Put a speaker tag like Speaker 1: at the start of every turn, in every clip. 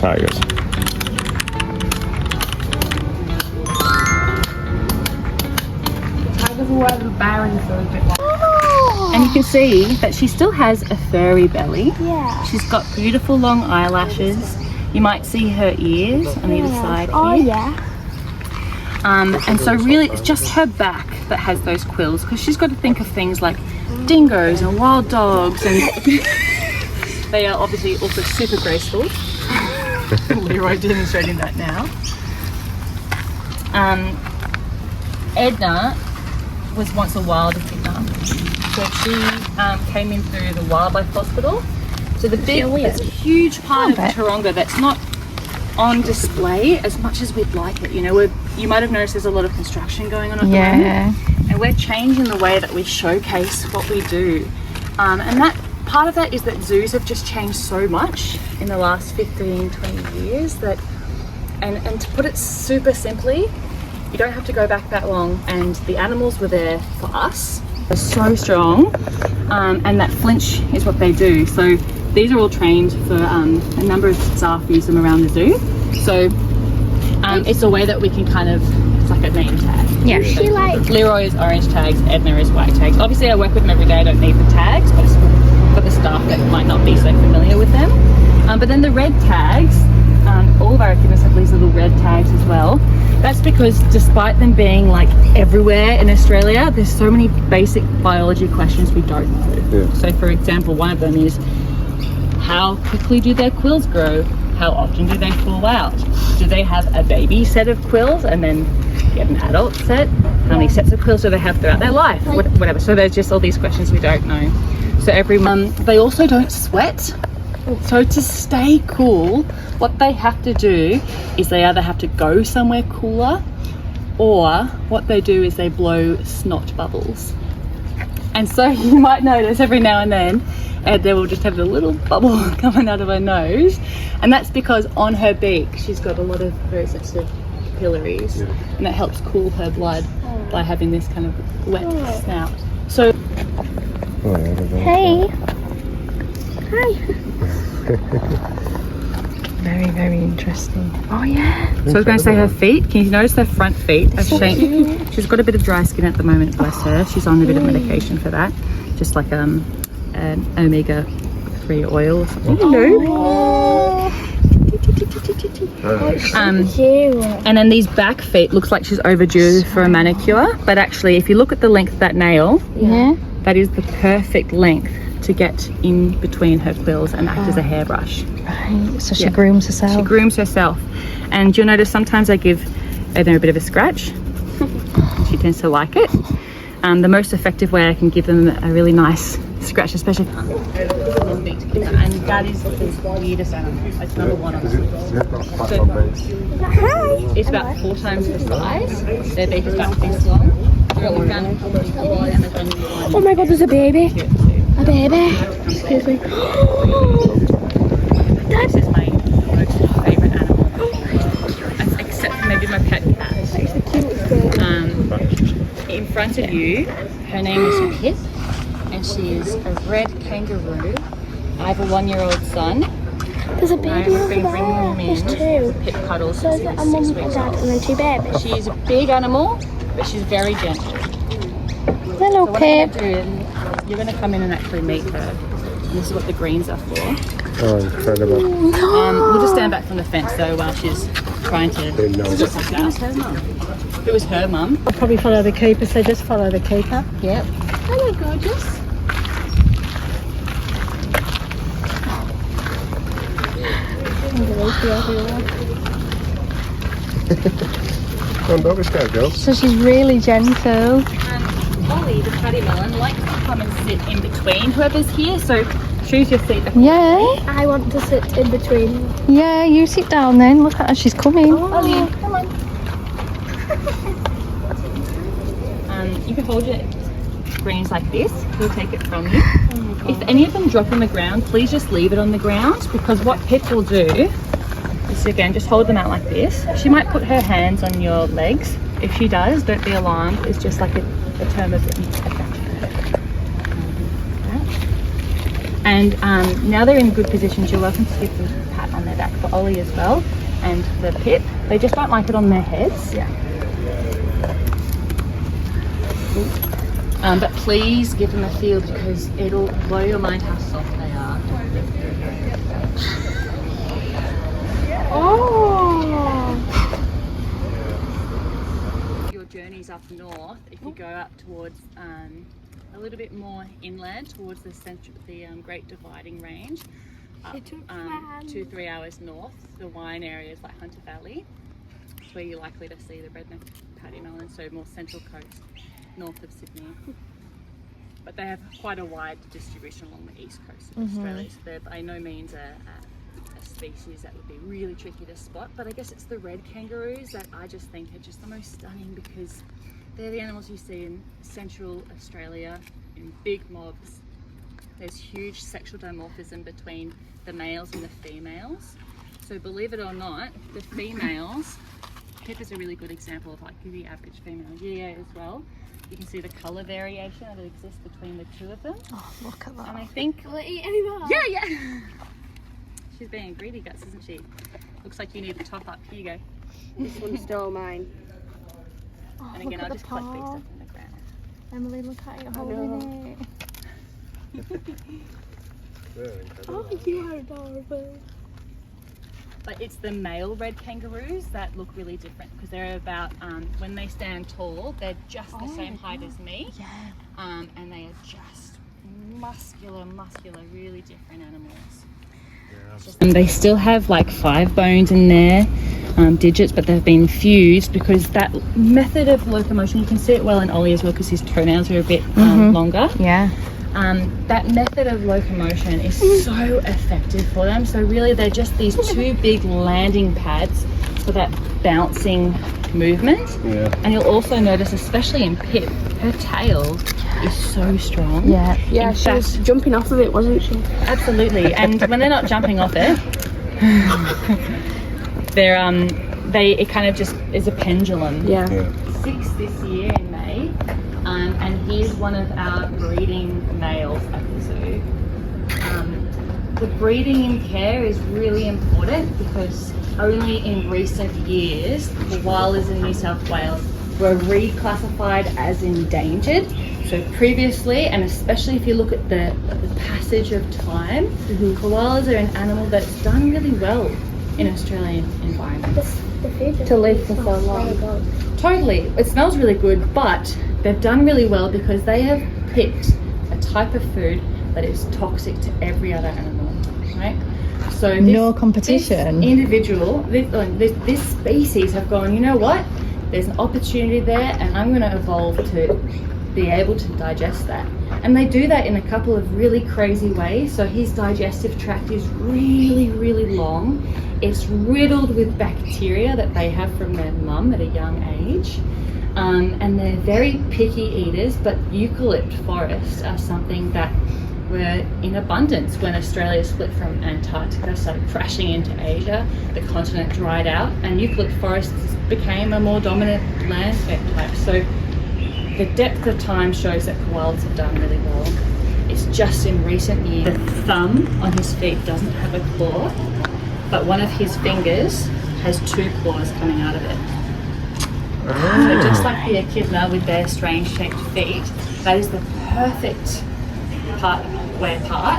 Speaker 1: tigers.
Speaker 2: Tigers are rather barren for a bit longer. And you can see that she still has a furry belly.
Speaker 3: Yeah.
Speaker 2: She's got beautiful long eyelashes. You might see her ears on either side here.
Speaker 3: Oh yeah.
Speaker 2: And so really it's just her back that has those quills, because she's got to think of things like dingoes and wild dogs, and they are obviously also super graceful. Leroy demonstrating that now. Edna was once a wild echidna. So she came in through the wildlife hospital. So it's a huge part of Taronga that's not on display as much as we'd like it. You know, you might have noticed there's a lot of construction going on at the moment, and we're changing the way that we showcase what we do. And that part of that is that zoos have just changed so much in the last 15, 20 years that, and to put it super simply, you don't have to go back that long, and the animals were there for us. They're so strong, and that flinch is what they do. So these are all trained for a number of staff use them around the zoo. So it's a way that we can kind of, it's like a name tag.
Speaker 3: Yeah. She like
Speaker 2: Leroy is orange tags, Edna is white tags. Obviously I work with them every day, I don't need the tags, but it's for the staff that might not be so familiar with them. But then the red tags, all of our echidnas have these little red tags as well. That's because despite them being like everywhere in Australia, there's so many basic biology questions we don't know.
Speaker 1: Yeah.
Speaker 2: So for example, one of them is, how quickly do their quills grow? How often do they fall out? Do they have a baby set of quills and then get an adult set? How many sets of quills do they have throughout their life? Whatever. So there's just all these questions we don't know. So every month, they also don't sweat. So to stay cool, what they have to do is they either have to go somewhere cooler, or what they do is they blow snot bubbles. And so you might notice every now and then Edna will just have a little bubble coming out of her nose, and that's because on her beak she's got a lot of very sensitive capillaries, and that helps cool her blood by having this kind of wet snout. So
Speaker 3: hey. Hi. Very, very interesting. Oh yeah.
Speaker 2: So I was going to say her feet. Can you notice her front feet? She's got a bit of dry skin at the moment, bless her. She's on a bit of medication for that, just like an omega-3 oil or something. And then these back feet looks like she's overdue for a manicure, but actually if you look at the length of that nail, that is the perfect length to get in between her quills and act as a hairbrush.
Speaker 3: Right, so she grooms herself.
Speaker 2: She grooms herself. And you'll notice sometimes I give Edna a bit of a scratch. She tends to like it. The most effective way I can give them a really nice scratch, especially and that is the weirdest animal. It's number one on the list. So it's about 4 times the size. Their beak is about this long.
Speaker 3: Oh my god, there's a baby. A baby. Excuse me.
Speaker 2: This is my most favourite animal, except for maybe my pet cat. In front of you, her name is Pip, and she is a red kangaroo. I have a 1-year-old son.
Speaker 3: There's a baby over
Speaker 2: been bringing
Speaker 3: there.
Speaker 2: him
Speaker 3: There's 2.
Speaker 2: Pip cuddles
Speaker 3: So
Speaker 2: since
Speaker 3: is
Speaker 2: he
Speaker 3: it a
Speaker 2: was
Speaker 3: mum
Speaker 2: 6
Speaker 3: and
Speaker 2: weeks
Speaker 3: dad
Speaker 2: old.
Speaker 3: and then 2 babies?
Speaker 2: She is a big animal, but she's very gentle.
Speaker 3: Hello,
Speaker 2: So what I'm going to do is, you're going to come in and actually meet her. And this is what the greens are for.
Speaker 1: Oh, incredible.
Speaker 2: We'll just stand back from the fence though while she's trying to sort this out. Who was her mum?
Speaker 4: I'll probably follow the keeper, so just follow the keeper.
Speaker 2: Yep. Hello, gorgeous.
Speaker 1: Don't be scared, girls.
Speaker 3: So she's really gentle.
Speaker 2: Ollie, the chatty melon, likes to come and sit in between whoever's here, so choose your seat.
Speaker 3: Yeah.
Speaker 4: I want to sit in between.
Speaker 3: Yeah, you sit down then. Look at her, she's coming.
Speaker 2: Ollie, come on. You can hold your greens like this. He'll take it from you. If any of them drop on the ground, please just leave it on the ground, because what Pip will do is, again, just hold them out like this. She might put her hands on your legs. If she does, don't be alarmed. It's just like a term of affection. And now they're in good positions. You're welcome to give them a pat on their back for Ollie as well, and the pip. They just don't like it on their heads.
Speaker 3: Yeah.
Speaker 2: But please give them a feel because it'll blow your mind how soft they are.
Speaker 3: Oh.
Speaker 2: Your journeys up north, if you go up towards a little bit more inland towards the Great Dividing Range, up 2-3 hours north, the wine areas like Hunter Valley, it's where you're likely to see the redneck paddy melon, so more central coast, north of Sydney. But they have quite a wide distribution along the east coast of Australia, so they're by no means a species that would be really tricky to spot. But I guess it's the red kangaroos that I just think are just the most stunning because they're the animals you see in central Australia in big mobs. There's huge sexual dimorphism between the males and the females. So believe it or not, the females, Pip is a really good example of like the average female as well. You can see the colour variation that exists between the two of them.
Speaker 3: Oh, look at that.
Speaker 2: And I think...
Speaker 3: Will it eat any more?
Speaker 2: Yeah. She's being greedy guts, isn't she? Looks like you need to top up. Here you go.
Speaker 3: This one's still mine. Oh,
Speaker 2: And again,
Speaker 3: look
Speaker 2: I'll
Speaker 3: at
Speaker 2: just
Speaker 3: the
Speaker 2: collect these
Speaker 3: paw.
Speaker 2: stuff from the ground.
Speaker 3: Emily, look at you holding it.
Speaker 1: Very incredible.
Speaker 3: Oh, you are adorable.
Speaker 2: But it's the male red kangaroos that look really different because they're about, when they stand tall, they're just the same height as me.
Speaker 3: Yeah.
Speaker 2: And they are just muscular, really different animals.
Speaker 1: Yeah.
Speaker 2: And they still have like 5 bones in their digits, but they've been fused because that method of locomotion, you can see it well in Ollie as well because his toenails are a bit longer.
Speaker 3: Yeah.
Speaker 2: That method of locomotion is so effective for them. So really they're just these 2 big landing pads for that bouncing movement.
Speaker 1: Yeah.
Speaker 2: And you'll also notice, especially in Pip, her tail is so strong.
Speaker 3: Yeah. Yeah,
Speaker 2: In
Speaker 3: she
Speaker 2: fact,
Speaker 3: was jumping off of it, wasn't she?
Speaker 2: absolutely. And when they're not jumping off it, it kind of just is a pendulum.
Speaker 3: Yeah.
Speaker 2: 6 this year in May, and he's one of our breeding males at the zoo. The breeding and care is really important because only in recent years the koalas in New South Wales were reclassified as endangered. So previously, and especially if you look at the passage of time, koalas are an animal that's done really well in Australian environments.
Speaker 3: To live for so long.
Speaker 2: Totally, it smells really good, but they've done really well because they have picked a type of food that is toxic to every other animal, right? So
Speaker 3: No competition.
Speaker 2: This individual, this species have gone, you know what? There's an opportunity there and I'm going to evolve to be able to digest that. And they do that in a couple of really crazy ways. So his digestive tract is really long. It's riddled with bacteria that they have from their mum at a young age. And they're very picky eaters, but eucalypt forests are something that were in abundance when Australia split from Antarctica, started crashing into Asia, the continent dried out, and eucalypt forests became a more dominant landscape type. So the depth of time shows that koalas have done really well. It's just in recent years, the thumb on his feet doesn't have a claw, but one of his fingers has 2 claws coming out of it. So just like the echidna with their strange shaped feet, that is the perfect part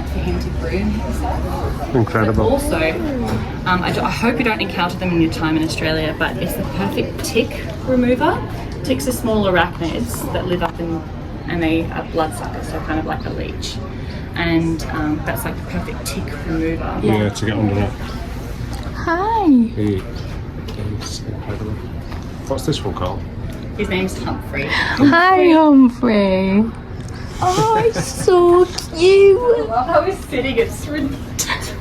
Speaker 2: for him to groom himself.
Speaker 1: Incredible.
Speaker 2: But also, I hope you don't encounter them in your time in Australia, but it's the perfect tick remover. Ticks are small arachnids that live up in, and they are bloodsuckers, so kind of like a leech. And that's like the perfect tick remover.
Speaker 1: Yeah, to get under it.
Speaker 3: Hi.
Speaker 1: It's incredible. What's this one called?
Speaker 2: His name's Humphrey.
Speaker 3: Hi, Humphrey. Oh, it's so cute.
Speaker 2: I love how he's sitting. It's ridiculous.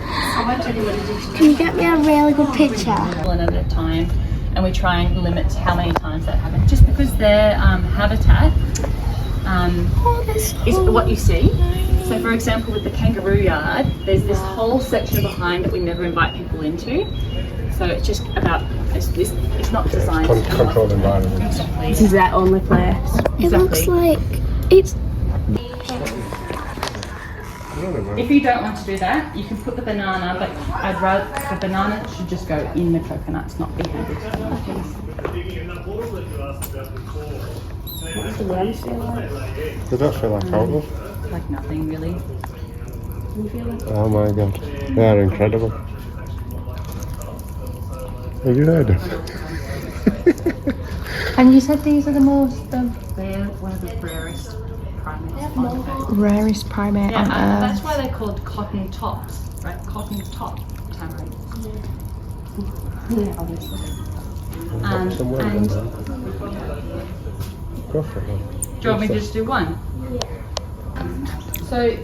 Speaker 3: Can you get me a really good picture?
Speaker 2: One at a time, and we try and limit how many times that happens, just because their habitat is what you see. So, for example, with the kangaroo yard, there's this whole section behind that we never invite people into. So it's just about it's not designed to
Speaker 1: Controlled environment.
Speaker 2: Exactly.
Speaker 3: This is their only place. It looks like it's.
Speaker 1: I don't know
Speaker 2: If you don't want to do that, you can put the banana, but I'd rather the banana should just go in the coconuts, not be handed to them.
Speaker 3: What's the worms feel like?
Speaker 1: They don't feel like koalas.
Speaker 2: Like nothing really. You feel like
Speaker 1: Oh my god. They are incredible. Have you heard of them?
Speaker 3: And you said these are the most
Speaker 2: they're one of the rarest primates on Earth.
Speaker 3: rarest primate on
Speaker 2: Yeah,
Speaker 3: Earth.
Speaker 2: that's why they're called cotton tops, right? Cotton top tamarins. Yeah, obviously.
Speaker 1: Some worms
Speaker 2: And
Speaker 1: on them. Go for it then.
Speaker 2: do you want me to just do one? So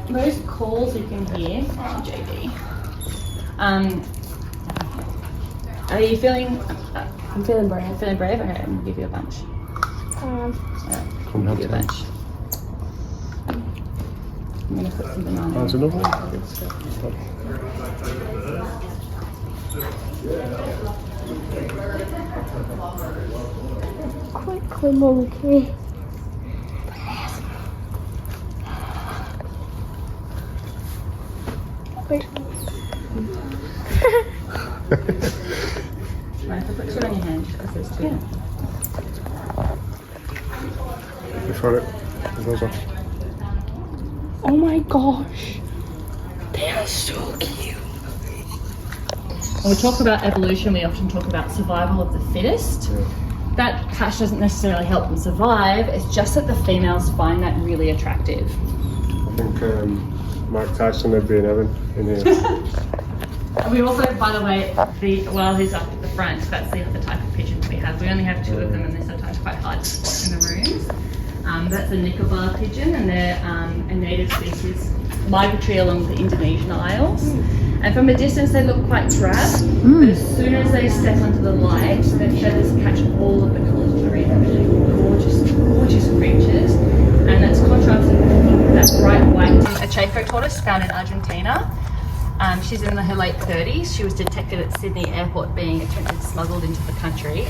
Speaker 2: those calls you can hear, JD. Are you feeling?
Speaker 3: I'm feeling brave.
Speaker 2: Feeling brave? Okay, I'm gonna give you a bunch. Alright,
Speaker 1: Come
Speaker 2: give you a
Speaker 1: down.
Speaker 2: bunch. I'm gonna put some banana.
Speaker 1: There's another one.
Speaker 4: Quickly, monkey. Wait.
Speaker 2: Right, if I put two on your hand, because there's two.
Speaker 1: Before it goes off.
Speaker 3: Oh my gosh. They are so cute.
Speaker 2: When we talk about evolution, we often talk about survival of the fittest. That catch doesn't necessarily help them survive, it's just that the females find that really attractive.
Speaker 1: I think Mike Tyson would be in heaven in here.
Speaker 2: We also, by the way, while he's up at the front, that's the other type of pigeons we have. We only have two of them and they're sometimes quite hard to spot in the rooms. That's a Nicobar pigeon and they're a native species, migratory along the Indonesian Isles. And from a distance they look quite drab, but as soon as they step onto the light, their feathers catch all of the colours of the rainbow. They're gorgeous, gorgeous creatures. And that's contrasted with that bright white. A Chaco tortoise found in Argentina. She's in her late 30s. She was detected at Sydney Airport being attempted smuggled into the country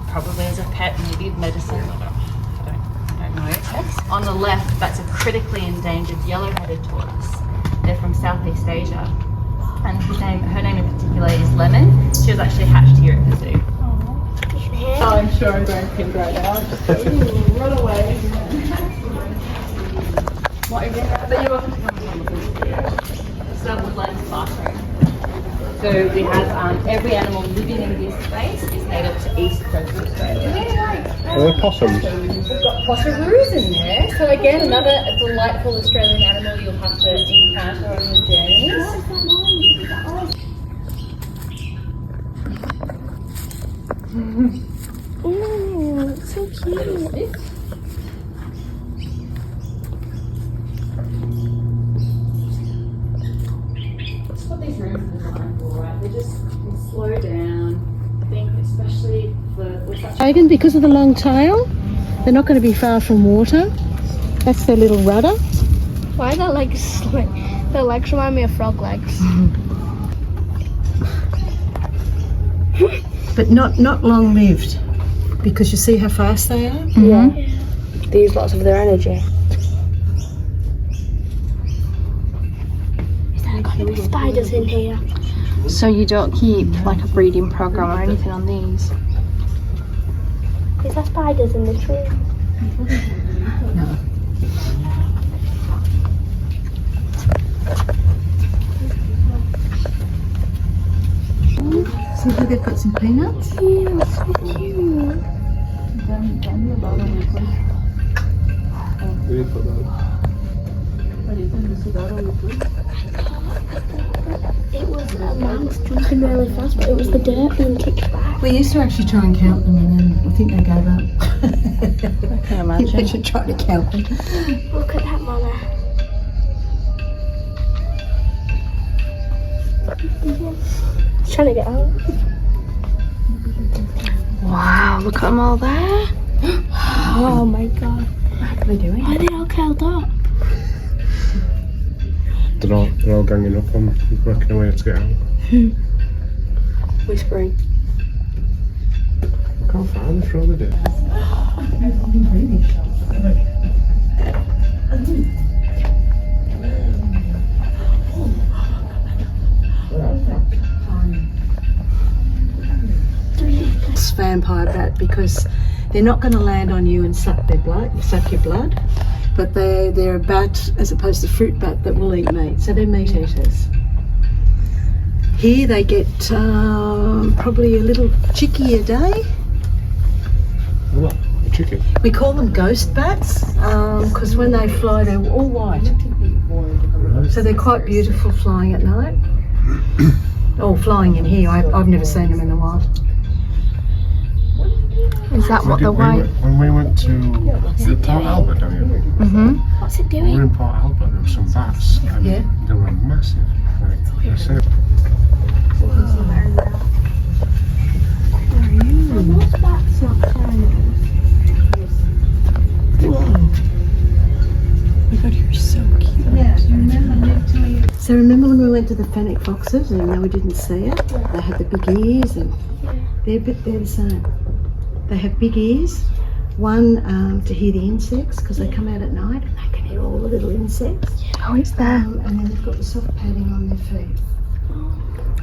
Speaker 2: probably as a pet, maybe medicine. I don't know. On the left, that's a critically endangered yellow-headed tortoise. They're from Southeast Asia. And her name in particular is Lemon. She was actually hatched here at the zoo. Oh, I'm sure I'm going pink right now. Run away. What is it? But you're welcome to come and look at this. It's a woodland bathroom. So we have every animal living in this space is native to East Coast Australia.
Speaker 1: Are there possums?
Speaker 2: We've got potoroos in there. So again, another delightful Australian animal you'll have to encounter on your journeys.
Speaker 4: Oh, it's so cute.
Speaker 2: That's what these rooms are designed for, right? They just can slow down. I think especially with such
Speaker 4: Again, because of the long tail, they're not going to be far from water. That's their little rudder.
Speaker 3: Why are their legs like, their legs remind me of frog legs?
Speaker 4: But not long lived. Because you see how fast they are?
Speaker 3: Yeah. They use lots of their energy.
Speaker 4: Is there going to be spiders in here?
Speaker 3: So you don't keep like a breeding program or anything on these?
Speaker 4: Is there spiders in this room?
Speaker 3: No.
Speaker 4: See how they've got some peanuts?
Speaker 3: Yeah, that's so cute.
Speaker 1: Where do you put that?
Speaker 4: It was a mouse jumping really fast, but it was the dirt being kicked back. We used to actually try and count them, and then I think they gave up.
Speaker 3: I can imagine.
Speaker 4: They should try to count them.
Speaker 3: Look at that, Mama.
Speaker 4: It's trying to get out.
Speaker 3: Wow, look at them all there.
Speaker 4: Oh my god.
Speaker 3: What are they doing?
Speaker 4: Why are they all curled up?
Speaker 1: They're all ganging up on working away to get out.
Speaker 3: Whispering.
Speaker 1: I can't find them for all the day.
Speaker 4: vampire bat because they're not going to land on you and suck your blood, but they're a bat as opposed to fruit bat that will eat meat. So they're meat eaters. Here they get probably a little chickie a day.
Speaker 1: What? A chicken?
Speaker 4: We call them ghost bats because when they fly they're all white. So they're quite beautiful flying at night. Or flying in here. I've never seen them in the wild.
Speaker 3: Is that what the white?
Speaker 1: When we went to Port Albert, don't you?
Speaker 3: Mm-hmm.
Speaker 4: What's it
Speaker 1: We were
Speaker 4: doing?
Speaker 1: in Port Albert, there were some bats, and
Speaker 4: Yeah.
Speaker 1: they were massive. Like, I said,
Speaker 4: So remember when we went to the fennec foxes and we didn't see it? They had the big ears and they're the same. They have big ears, one to hear the insects because they come out at night and they can hear all the little insects.
Speaker 3: Oh, it's there.
Speaker 4: And then they've got the soft padding on their feet.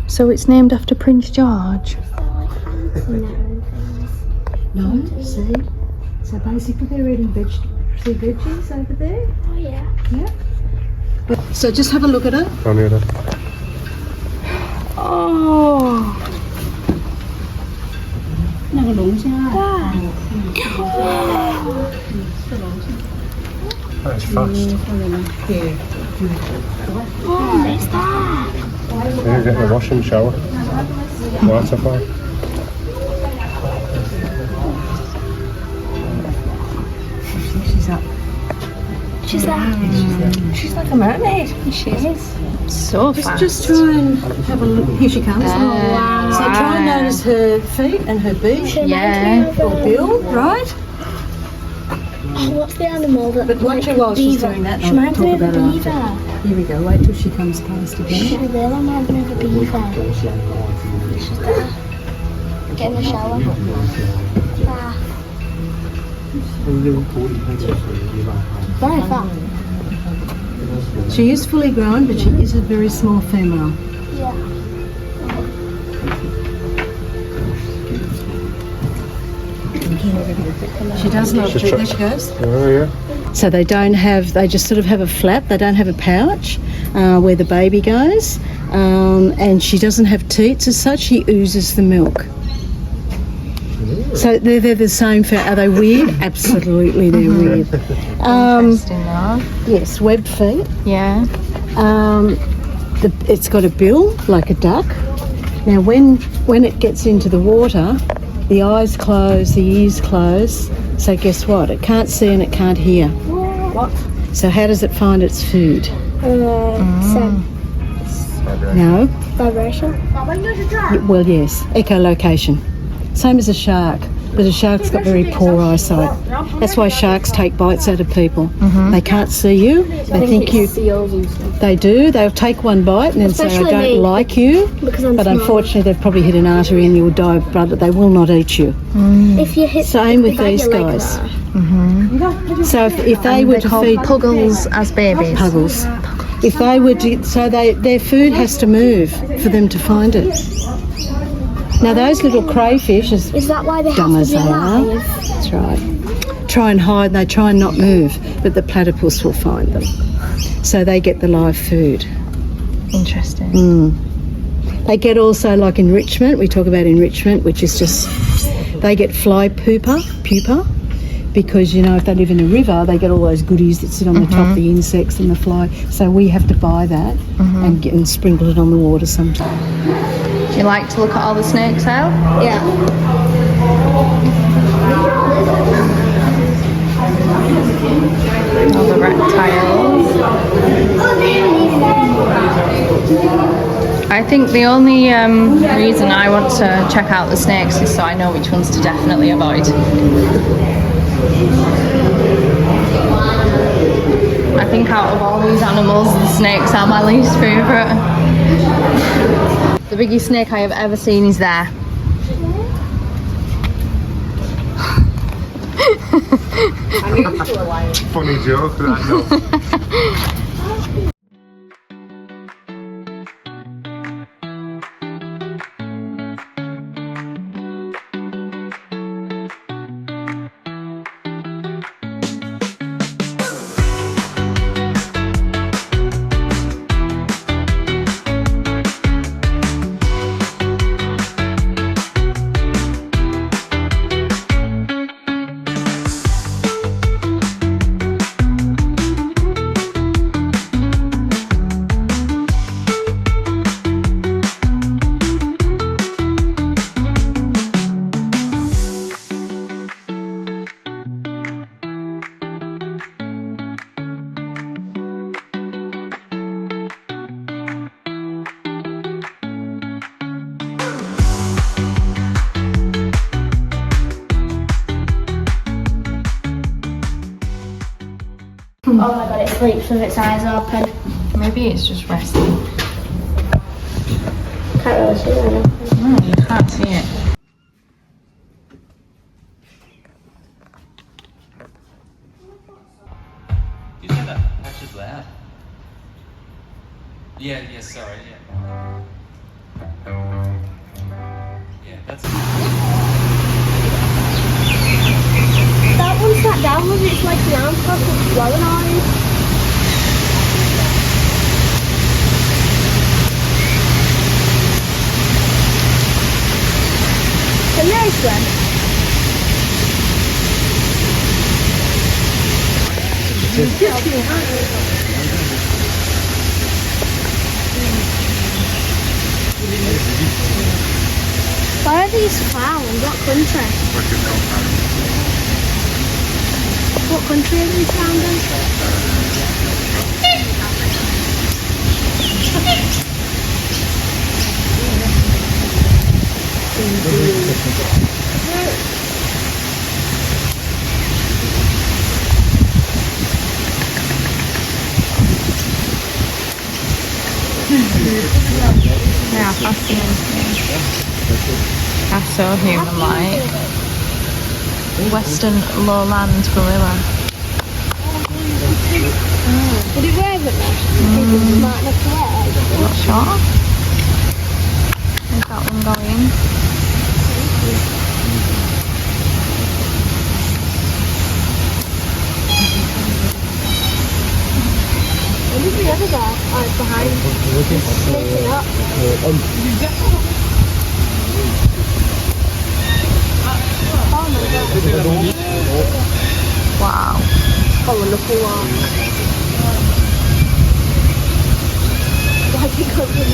Speaker 3: So it's named after Prince George.
Speaker 4: No, see? So basically they're eating veggies over there.
Speaker 3: Oh yeah.
Speaker 4: Yeah. So just have a look at it.
Speaker 1: on the other.
Speaker 3: Oh.
Speaker 1: That's fast.
Speaker 3: Oh, it's that.
Speaker 1: Yeah, get the wash and shower. Waterfall.
Speaker 4: She's up.
Speaker 3: She's there.
Speaker 4: She's like a mermaid.
Speaker 3: She is. So fast.
Speaker 4: Just try and have a look. Here she comes.
Speaker 3: Wow.
Speaker 4: So try and notice her feet and her beak
Speaker 3: Yeah.
Speaker 4: or bill, right?
Speaker 3: Oh, what's the animal that?
Speaker 4: But watch her while she's doing that.
Speaker 3: She
Speaker 4: I'll
Speaker 3: reminds
Speaker 4: talk
Speaker 3: me of a
Speaker 4: about it
Speaker 3: beaver.
Speaker 4: after. Here we go. Wait till she comes past again.
Speaker 3: She really reminds me of a beaver. She's there. Get in the shower. Ah. Very fat.
Speaker 4: She is fully grown, but she is a very small female.
Speaker 3: Yeah.
Speaker 4: She does not. There she goes.
Speaker 1: Oh, yeah.
Speaker 4: So they just sort of have a flap. They don't have a pouch where the baby goes. And she doesn't have teats as such. She oozes the milk. So they're the same. Are they weird? Absolutely, they're weird.
Speaker 3: Interesting though.
Speaker 4: Yes, webbed feet.
Speaker 3: Yeah.
Speaker 4: It's got a bill like a duck. Now, when it gets into the water, the eyes close, the ears close. So guess what? It can't see and it can't hear.
Speaker 3: What?
Speaker 4: So how does it find its food?
Speaker 3: Sound.
Speaker 4: No.
Speaker 3: Vibration.
Speaker 4: Well, yes. Echolocation. Same as a shark, but a shark's got very poor eyesight. That's why sharks take bites out of people. They can't see you. They think you. They do. They'll take one bite and then say, "I don't like you." But unfortunately, they've probably hit an artery and you'll die of blood. But they will not eat you.
Speaker 3: If you hit.
Speaker 4: Same with these guys. So if they were to feed
Speaker 3: puggles as babies.
Speaker 4: puggles, if they were to, so their food has to move for them to find it. Now those little crayfish, as
Speaker 3: Is that why they have
Speaker 4: dumb
Speaker 3: to
Speaker 4: as
Speaker 3: be
Speaker 4: they are,
Speaker 3: alive?
Speaker 4: that's right, try and hide, they try and not move, but the platypus will find them. So they get the live food.
Speaker 3: Interesting.
Speaker 4: They get also like enrichment, we talk about enrichment, which is just, they get fly pupa, because, you know, if they live in a river, they get all those goodies that sit on the top, the insects and the fly. So we have to buy that and sprinkle it on the water sometimes.
Speaker 3: Do you like to look at all the snakes out?
Speaker 4: Yeah.
Speaker 3: All the reptiles. I think the only reason I want to check out the snakes is so I know which ones to definitely avoid. I think out of all these animals, the snakes are my least favourite. The biggest snake I have ever seen is there.
Speaker 1: Funny joke, that no.
Speaker 3: my god, it sleeps with its eyes open.
Speaker 2: Maybe it's just resting.
Speaker 3: Can't really see it.
Speaker 2: No, you can't see it.
Speaker 1: You said that patch is loud. Yeah, sorry, yeah. Yeah, that's...
Speaker 3: That one sat down with its like the arms crossed with blowing eyes. The nice one. Why are these found? What country? What country are these found in?
Speaker 2: Yeah, fascinating. That's so human-like. Western lowland gorilla.
Speaker 3: Would it wear it though? Think it's smart enough to wear?
Speaker 2: Not sure. Is that one going?
Speaker 3: When did the other go? Oh, it's behind. It's sneaking up. Oh my god.
Speaker 2: Wow.
Speaker 3: Oh, look at one. Why did it go through?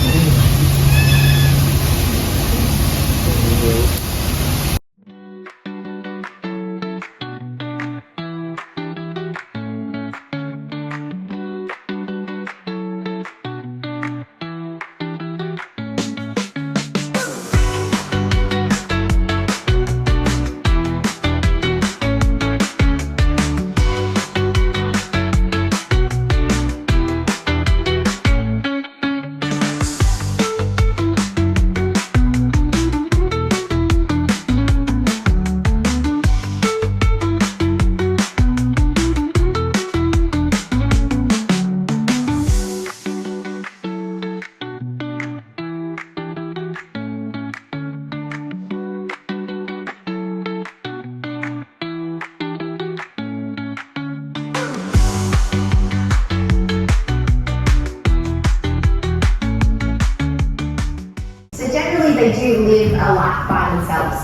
Speaker 5: They do live a life by themselves.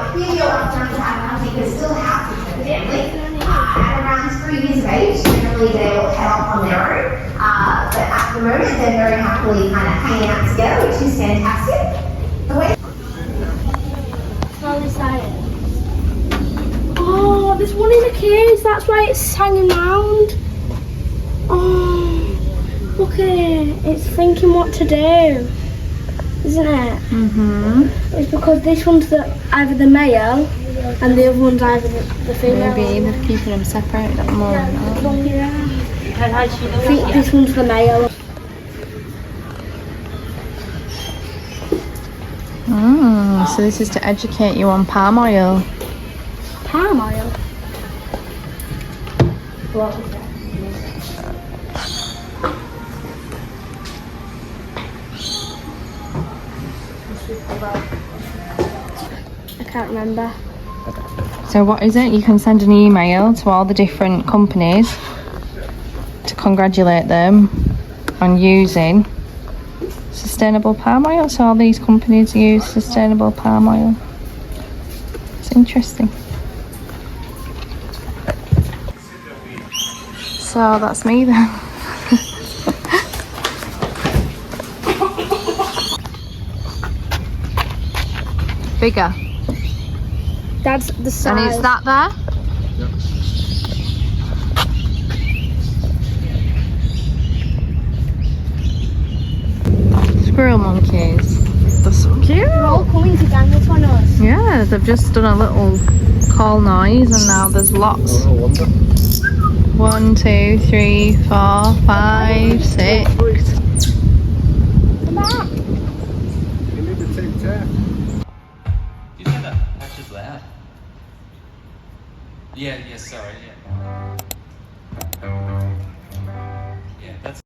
Speaker 5: If you your lifetime to have enough, you can still have with the family. At around 3 years of age, generally they will head off on their own. But at the moment, they're very happily kind of hanging out together, which is fantastic. The way
Speaker 3: Oh, there's one in a cage. That's why it's hanging round. Oh, look at it. It's thinking what to do. Isn't it?
Speaker 2: Mm-hmm.
Speaker 3: It's because this one's either the male and the other one's either the female.
Speaker 2: Maybe they're keeping them separated at the moment.
Speaker 3: Yeah. I think this one's the male.
Speaker 2: So this is to educate you on palm oil.
Speaker 3: Palm oil? What was that? I can't remember.
Speaker 2: So what is it? You can send an email to all the different companies to congratulate them on using sustainable palm oil. So all these companies use sustainable palm oil. It's interesting. So that's me then. Bigger.
Speaker 3: That's the size.
Speaker 2: And is that there? Squirrel monkeys. They're so cute.
Speaker 3: They're all coming to dance on us.
Speaker 2: Yeah, they've just done a little call noise and now there's lots.
Speaker 6: 1, 2, 3, 4, 5, 6.
Speaker 3: Come back.
Speaker 1: You need to take that.
Speaker 7: You think that patch is loud? Yeah, sorry, yeah.